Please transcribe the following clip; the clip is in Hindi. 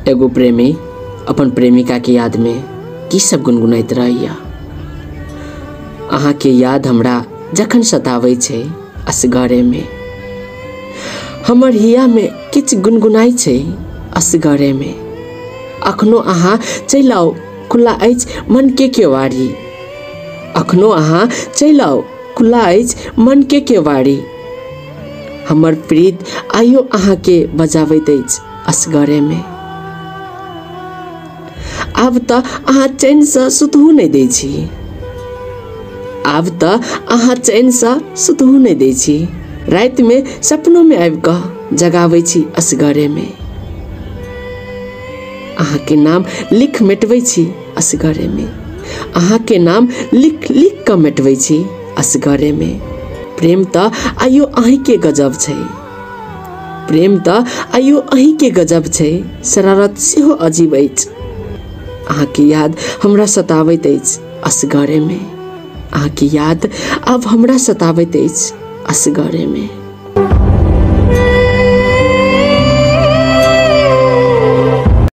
एगो प्रेमी अपन प्रेमिका के याद में की सब गुनगुनाइत रहैया। अहाँ के याद हमरा जखन सताबै छै असगरे में, हमर हिया में किछ गुनगुनाई छै असगरे में। अखनो अहाँ चलि आउ, खुला अछि मन के केवाड़ी। अखनो अहाँ चलि आउ, खुला अछि मन के केवाड़ी। हमर प्रीत आइयो अहाँ के बजाबैत अछि असगरे में। आब त अहाँ चैन से सुतहु नहीं दै छी, आब त अहाँ चैन से सुतहु नहीं दै छी। रात में सपनों में आबि क जगाबै छी असगरे में। अहाँ के नाम लिख मिटबै छी असगरे में, अहाँ के नाम लिख लिख क मिटबै छी असगरे में। प्रेम त आइयो अहीं के गजब छै, प्रेम त आइयो अहीं के गजब छै। शरारत सेहो अजीब अछि। अहाँ के याद हमरा सताबैत अछि असगरे में, अहाँ के याद अब हमरा सताबैत अछि असगरे में।